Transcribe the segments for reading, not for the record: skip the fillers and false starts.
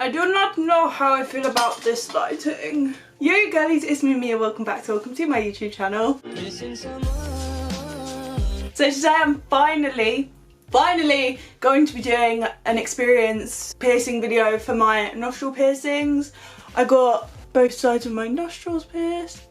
I do not know how I feel about this lighting. Yo girlies, it's me Mia, welcome to my YouTube channel. So today I'm finally going to be doing an experience piercing video for my nostril piercings. I got both sides of my nostrils pierced,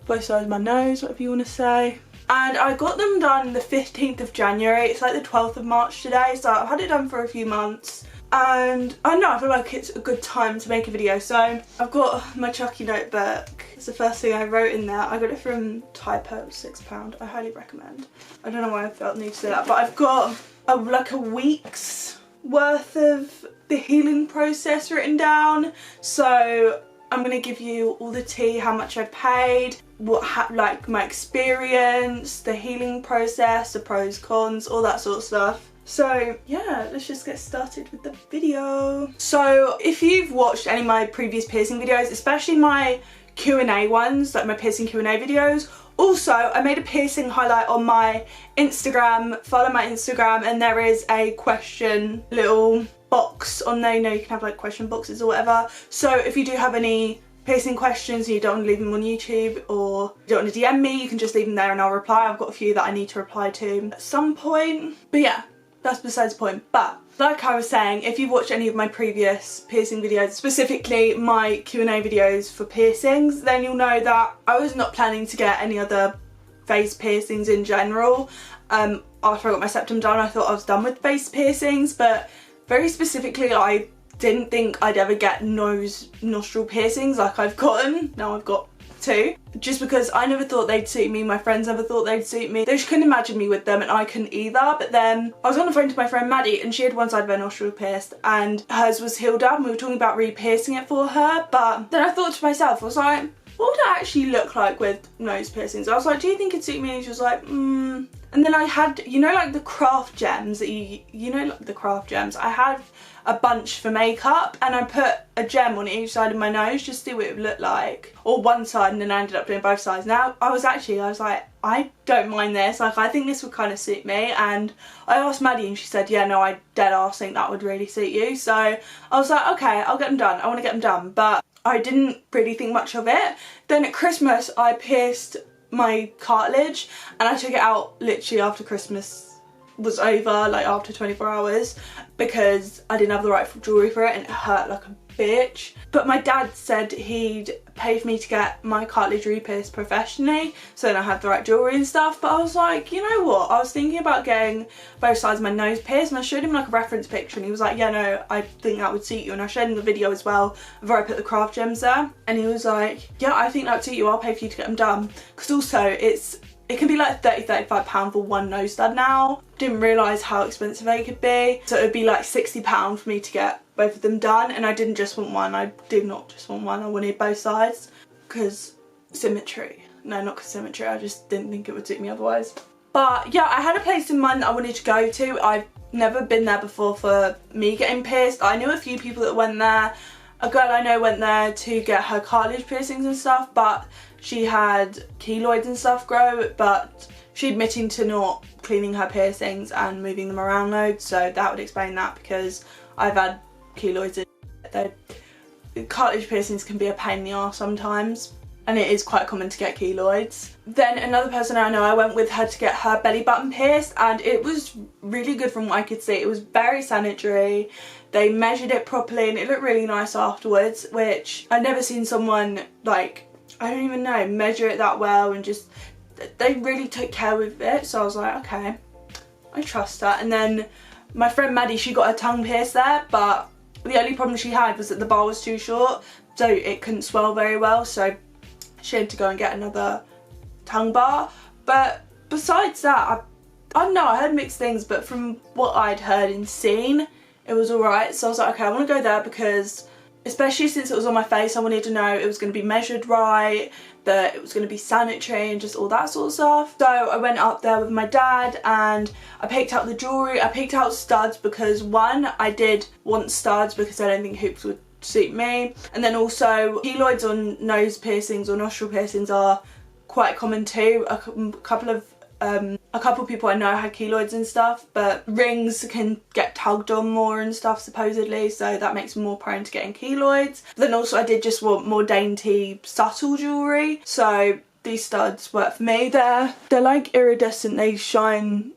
both sides of my nose, whatever you want to say. And I got them done the 15th of January, it's like the 12th of March today, so I've had it done for a few months. And I don't know, I feel like it's a good time to make a video. So I've got my Chucky notebook. It's the first thing I wrote in there. I got it from Typo, it was £6. I highly recommend. I don't know why I felt the need to do that, but I've got like a week's worth of the healing process written down. So I'm gonna give you all the tea, how much I paid, like my experience, the healing process, the pros, cons, all that sort of stuff. So yeah, let's just get started with the video. So if you've watched any of my previous piercing videos, especially my Q&A ones, like my piercing Q&A videos, also I made a piercing highlight on my Instagram. Follow my Instagram and there is a question little box on there. You know, you can have like question boxes or whatever. So if you do have any piercing questions and you don't want to leave them on YouTube or you don't want to DM me, you can just leave them there and I'll reply. I've got a few that I need to reply to at some point. But yeah, that's besides the point. But like I was saying, if you've watched any of my previous piercing videos, specifically my Q&A videos for piercings, then you'll know that I was not planning to get any other face piercings in general. After I got my septum done, I thought I was done with face piercings, but very specifically I didn't think I'd ever get nostril piercings like I've gotten. Now I've got two, just because I never thought they'd suit me. My friends never thought they'd suit me. They just couldn't imagine me with them and I couldn't either. But then I was on the phone to my friend Maddie and she had one side of her nostril pierced and hers was healed up and we were talking about re-piercing it for her. But then I thought to myself, I was like, what would it actually look like with nose piercings? I was like, do you think it'd suit me? And she was like, And then I had, you know, like the craft gems that you know, like the craft gems. I had a bunch for makeup and I put a gem on each side of my nose just to see what it would look like. Or one side, and then I ended up doing both sides. Now, I was like, I don't mind this. Like, I think this would kind of suit me. And I asked Maddie and she said, yeah, no, I dead arse think that would really suit you. So I was like, okay, I'll get them done. I want to get them done. But I didn't really think much of it. Then at Christmas, I pierced my cartilage and I took it out literally after Christmas was over, like after 24 hours, because I didn't have the right jewellery for it and it hurt like a bitch. But my dad said he'd pay for me to get my cartilage re-pierced professionally, so then I had the right jewellery and stuff. But I was like, you know what, I was thinking about getting both sides of my nose pierced, and I showed him like a reference picture and he was like, yeah, no, I think that would suit you. And I showed him the video as well where I put the craft gems there and he was like, yeah, I think that would suit you, I'll pay for you to get them done. Because also it can be like £30–35 for one nose stud now. Didn't realise how expensive they could be. So it would be like £60 for me to get both of them done, and I didn't just want one. I did not just want one, I wanted both sides. Because symmetry. No, not because symmetry, I just didn't think it would suit me otherwise. But yeah, I had a place in mind that I wanted to go to. I've never been there before for me getting pierced. I knew a few people that went there. A girl I know went there to get her cartilage piercings and stuff, but she had keloids and stuff grow, but she admitting to not cleaning her piercings and moving them around loads, so that would explain that, because I've had keloids. Cartilage piercings can be a pain in the arse sometimes, and it is quite common to get keloids. Then another person I know, I went with her to get her belly button pierced and it was really good from what I could see. It was very sanitary. They measured it properly and it looked really nice afterwards, which I'd never seen someone, like, I don't even know, measure it that well, and just, they really took care with it. So I was like, okay, I trust that. And then my friend Maddie, she got her tongue pierced there, but the only problem she had was that the bar was too short, so it couldn't swell very well, so she had to go and get another tongue bar. But besides that, I don't know, I heard mixed things, but from what I'd heard and seen, it was alright. So I was like, okay, I want to go there because, especially since it was on my face, I wanted to know it was going to be measured right, that it was going to be sanitary and just all that sort of stuff. So I went up there with my dad and I picked out the jewellery. I picked out studs because, one, I did want studs because I don't think hoops would suit me, and then also keloids on nose piercings or nostril piercings are quite common too. A couple of a couple of people I know had keloids and stuff, but rings can get tugged on more and stuff supposedly, so that makes me more prone to getting keloids. But then also I did just want more dainty, subtle jewellery, so these studs work for me. They're like iridescent, they shine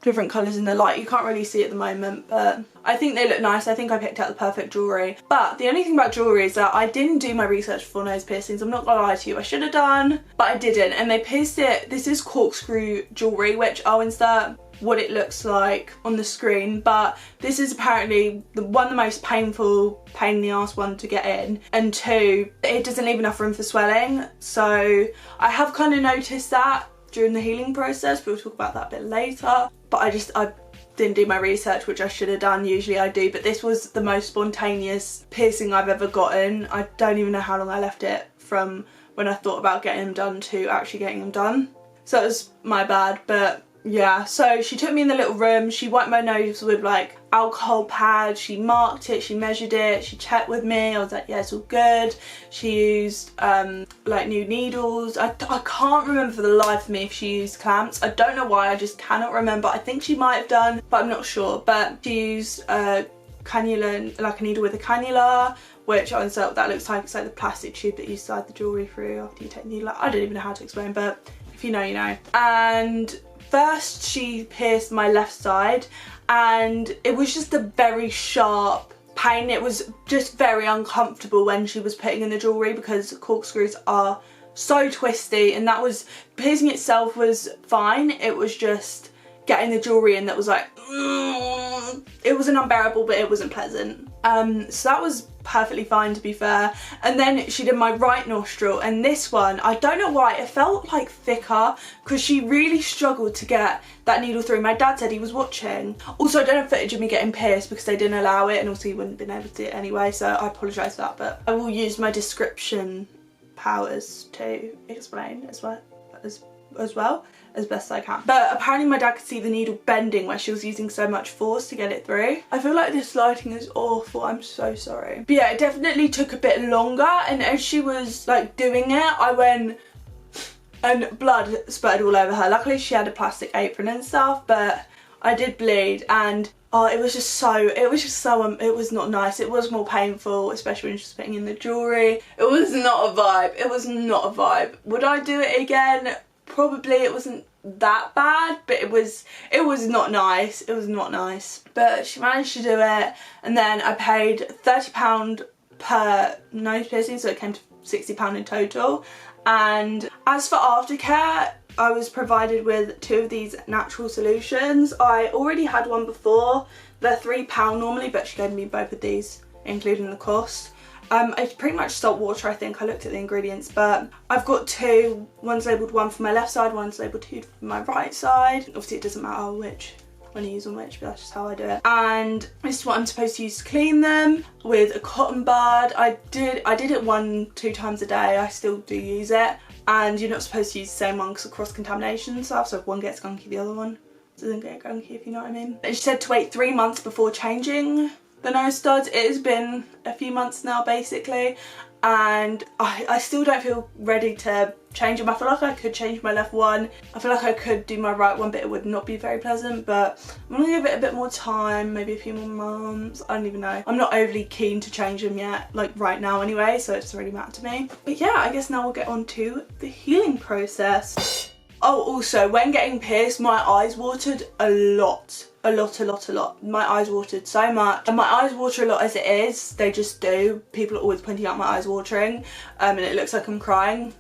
different colours in the light. You can't really see at the moment, but I think they look nice. I think I picked out the perfect jewellery. But the only thing about jewellery is that I didn't do my research for nose piercings. I'm not gonna lie to you, I should have done, but I didn't. And they pierced it, this is corkscrew jewellery, which I'll insert what it looks like on the screen, but this is apparently the most painful, pain in the ass one to get in, and two, it doesn't leave enough room for swelling. So I have kind of noticed that during the healing process, but we'll talk about that a bit later. But I didn't do my research, which I should have done. Usually I do, but this was the most spontaneous piercing I've ever gotten. I don't even know how long I left it from when I thought about getting them done to actually getting them done. So it was my bad, but yeah. So she took me in the little room, she wiped my nose with like alcohol pad, she marked it, she measured it, she checked with me. I was like, yeah, it's all good. She used like new needles. I can't remember for the life of me if she used clamps. I don't know why, I just cannot remember. I think she might have done, but I'm not sure. But she used a cannula, like a needle with a cannula, which I insert what that looks like. It's like the plastic tube that you slide the jewellery through after you take the needle out. I don't even know how to explain, but if you know, you know. And first she pierced my left side, and it was just a very sharp pain. It was just very uncomfortable when she was putting in the jewellery, because corkscrews are so twisty, and that was, piercing itself was fine, it was just getting the jewellery in that was like, it wasn't unbearable, but it wasn't pleasant. So that was perfectly fine, to be fair. And then she did my right nostril, and this one, I don't know why, it felt like thicker, because she really struggled to get that needle through. My dad said he was watching. Also, I don't have footage of me getting pierced because they didn't allow it, and also he wouldn't have been able to see it anyway, so I apologise for that, but I will use my description powers to explain as well as best I can. But apparently my dad could see the needle bending where she was using so much force to get it through. I feel like this lighting is awful, I'm so sorry. But yeah, it definitely took a bit longer, and as she was like doing it, I went and blood spurted all over her. Luckily she had a plastic apron and stuff, but I did bleed, and oh, it was not nice. It was more painful, especially when she was putting in the jewellery. It was not a vibe. It was not a vibe. Would I do it again? Probably. It wasn't that bad, but it was not nice. It was not nice. But she managed to do it, and then I paid £30 per nose piercing, so it came to £60 in total. And as for aftercare, I was provided with 2 of these natural solutions. I already had one before. They're £3 normally, but she gave me both of these, including the cost. It's pretty much salt water, I think. I looked at the ingredients, but I've got 2. One's labelled 1 for my left side, one's labelled 2 for my right side. Obviously it doesn't matter which when you use on which, but that's just how I do it. And this is what I'm supposed to use to clean them, with a cotton bud. I did it 1-2 times a day. I still do use it. And you're not supposed to use the same one because of cross-contamination and stuff, so if one gets gunky, the other one doesn't get gunky, if you know what I mean. And she said to wait 3 months before changing the nose studs. It has been a few months now, basically, and I still don't feel ready to change them. I feel like I could change my left one. I feel like I could do my right one, but it would not be very pleasant. But I'm gonna give it a bit more time, maybe a few more months. I don't even know. I'm not overly keen to change them yet, like right now anyway, so it doesn't really matter to me. But yeah, I guess now we'll get on to the healing process. Oh, also, when getting pierced, my eyes watered a lot. A lot. My eyes watered so much. And my eyes water a lot as it is. They just do. People are always pointing out my eyes watering. And it looks like I'm crying.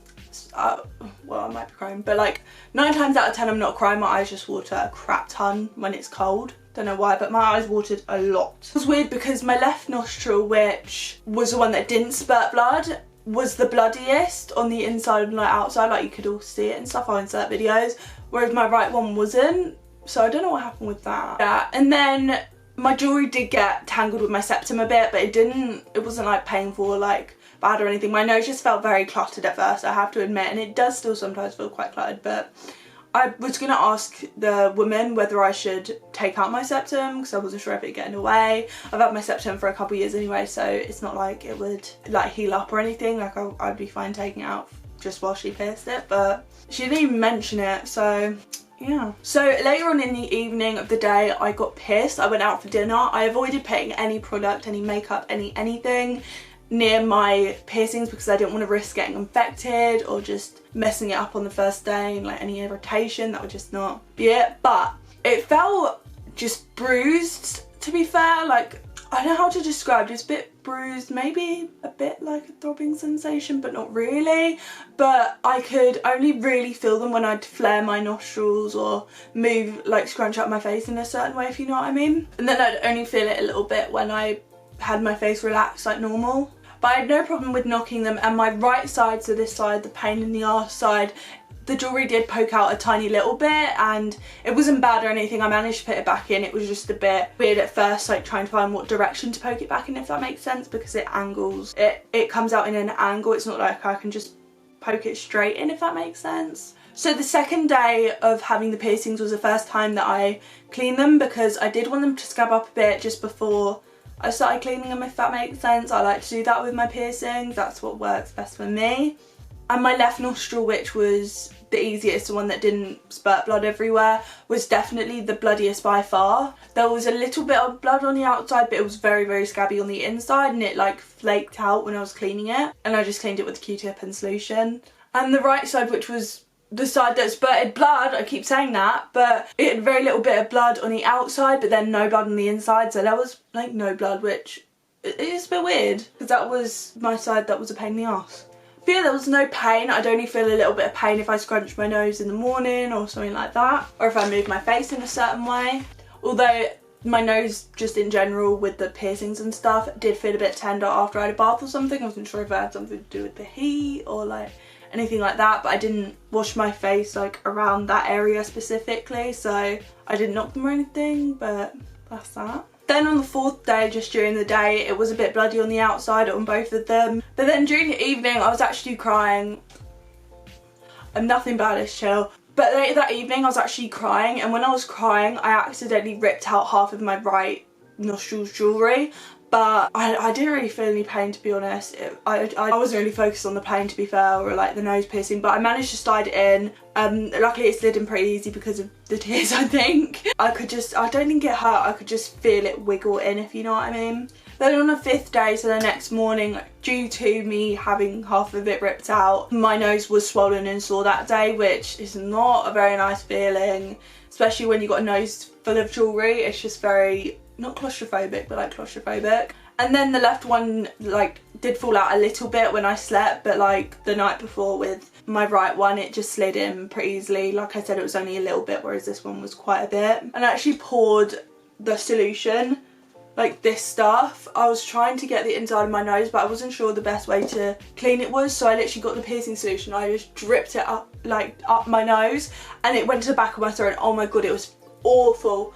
Well, I might be crying. But like 9 times out of 10 I'm not crying. My eyes just water a crap ton when it's cold. Don't know why, but my eyes watered a lot. It was weird because my left nostril, which was the one that didn't spurt blood, was the bloodiest on the inside and like outside, like you could all see it and stuff. I'll insert videos, whereas my right one wasn't, so I don't know what happened with that. Yeah, and then my jewellery did get tangled with my septum a bit, but it wasn't like painful or like bad or anything. My nose just felt very cluttered at first, I have to admit, and it does still sometimes feel quite cluttered. But I was going to ask the woman whether I should take out my septum because I wasn't sure if it'd get in the way. I've had my septum for a couple of years anyway, so it's not like it would like heal up or anything. Like I'd be fine taking it out just while she pierced it, but she didn't even mention it, so yeah. So later on in the evening of the day, I got pissed. I went out for dinner. I avoided putting any product, any makeup, anything near my piercings because I didn't want to risk getting infected or just messing it up on the first day and like any irritation. That would just not be it. But it felt just bruised, to be fair. Like, I don't know how to describe it. It's a bit bruised, maybe a bit like a throbbing sensation, but not really. But I could only really feel them when I'd flare my nostrils or move, like scrunch up my face in a certain way, if you know what I mean. And then I'd only feel it a little bit when I had my face relaxed like normal. But I had no problem with knocking them, and my right side, so this side, the pain in the arse side, the jewellery did poke out a tiny little bit, and it wasn't bad or anything. I managed to put it back in. It was just a bit weird at first, like trying to find what direction to poke it back in, if that makes sense, because it angles. It comes out in an angle. It's not like I can just poke it straight in, if that makes sense. So the second day of having the piercings was the first time that I cleaned them, because I did want them to scab up a bit just before I started cleaning them, if that makes sense. I like to do that with my piercings. That's what works best for me. And my left nostril, which was the easiest, the one that didn't spurt blood everywhere, was definitely the bloodiest by far. There was a little bit of blood on the outside, but it was very, very scabby on the inside, and it like flaked out when I was cleaning it. And I just cleaned it with a Q-tip and solution. And the right side, which was the side that spurted blood, I keep saying that, but it had very little bit of blood on the outside, but then no blood on the inside. So there was like no blood, which is a bit weird, because that was my side that was a pain in the arse. But yeah, there was no pain. I'd only feel a little bit of pain if I scrunched my nose in the morning or something like that, or if I moved my face in a certain way. Although my nose, just in general with the piercings and stuff, did feel a bit tender after I had a bath or something. I wasn't sure if it had something to do with the heat or like anything like that, but I didn't wash my face like around that area specifically, so I didn't knock them or anything, but that's that. Then on the fourth day, just during the day, it was a bit bloody on the outside on both of them. But then during the evening, I was actually crying. Nothing bad, it's chill. But later that evening, I was actually crying, and when I was crying, I accidentally ripped out half of my right nostril's jewellery. But I didn't really feel any pain, to be honest. I wasn't really focused on the pain, to be fair, or like the nose piercing, but I managed to slide it in. Luckily it slid in pretty easy because of the tears, I think. I don't think it hurt, I could just feel it wiggle in, if you know what I mean. Then on the fifth day, so the next morning, due to me having half of it ripped out, my nose was swollen and sore that day, which is not a very nice feeling, especially when you've got a nose full of jewellery. It's just very, not claustrophobic, but like claustrophobic. And then the left one like did fall out a little bit when I slept, but like the night before with my right one, it just slid in pretty easily. Like I said, it was only a little bit, whereas this one was quite a bit. And I actually poured the solution, like this stuff. I was trying to get the inside of my nose, but I wasn't sure the best way to clean it was, so I literally got the piercing solution. I just dripped it up, like up my nose, and it went to the back of my throat. And oh my god, it was awful.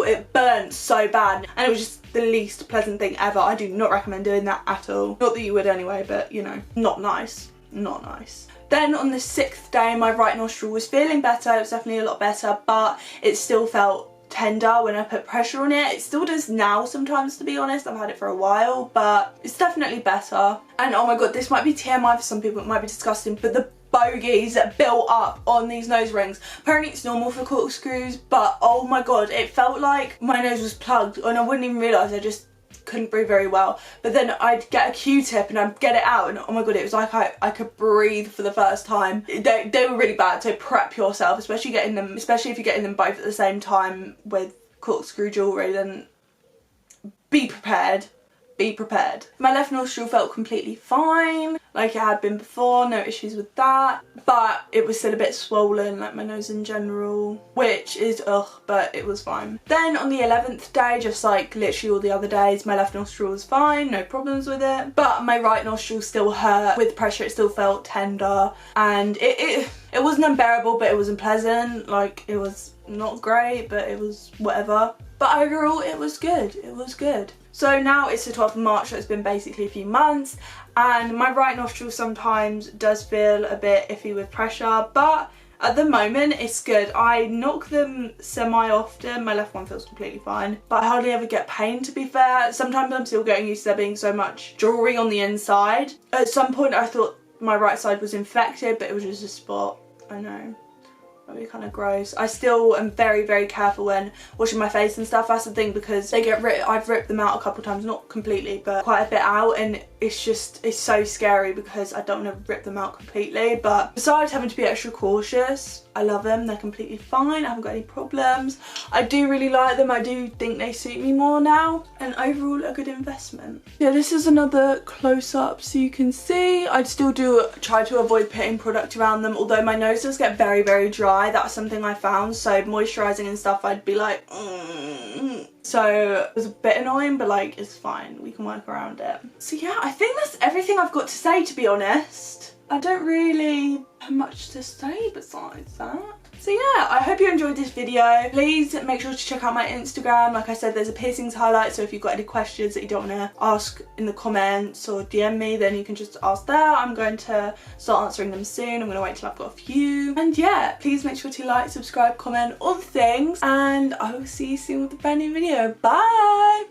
It burned so bad, and it was just the least pleasant thing ever. I do not recommend doing that at all. Not that you would anyway, but you know, not nice. Then on the sixth day, my right nostril was feeling better. It was definitely a lot better, but it still felt tender when I put pressure on it. It still does now sometimes, to be honest. I've had it for a while, but it's definitely better. And oh my god, this might be TMI for some people, it might be disgusting, but the bogies that built up on these nose rings. Apparently it's normal for corkscrews, but oh my god, it felt like my nose was plugged, and I wouldn't even realise. I just couldn't breathe very well. But then I'd get a Q-tip and I'd get it out, and oh my god, it was like I could breathe for the first time. They were really bad, so prep yourself, especially if you're getting them both at the same time with corkscrew jewellery, then be prepared. My left nostril felt completely fine, like it had been before, no issues with that, but it was still a bit swollen, like my nose in general, which is ugh, but it was fine. Then on the 11th day, just like literally all the other days, my left nostril was fine, no problems with it, but my right nostril still hurt. With pressure, it still felt tender, and it wasn't unbearable, but it wasn't pleasant. Like, it was not great, but it was whatever. But overall, it was good. So now it's the 12th of March, so it's been basically a few months, and my right nostril sometimes does feel a bit iffy with pressure, but at the moment it's good. I knock them semi-often. My left one feels completely fine, but I hardly ever get pain, to be fair. Sometimes I'm still getting used to there being so much jewellery on the inside. At some point I thought my right side was infected, but it was just a spot. I know. That'd be kind of gross. I still am very, very careful when washing my face and stuff. That's the thing, because they get I've ripped them out a couple of times, not completely, but quite a bit out, and it's so scary because I don't want to rip them out completely. But besides having to be extra cautious, I love them. They're completely fine. I haven't got any problems. I do really like them. I do think they suit me more now, and overall a good investment. Yeah, this is another close-up so you can see. I still do try to avoid putting product around them, although my nose does get very, very dry. That's something I found, so moisturising and stuff I'd be like so it was a bit annoying, but like it's fine, we can work around it. So yeah, I think that's everything I've got to say, to be honest. I don't really have much to say besides that. So yeah, I hope you enjoyed this video. Please make sure to check out my Instagram. Like I said, there's a piercings highlight, so if you've got any questions that you don't want to ask in the comments or DM me, then you can just ask there. I'm going to start answering them soon. I'm going to wait till I've got a few. And yeah, please make sure to like, subscribe, comment, all the things, and I will see you soon with a brand new video. Bye!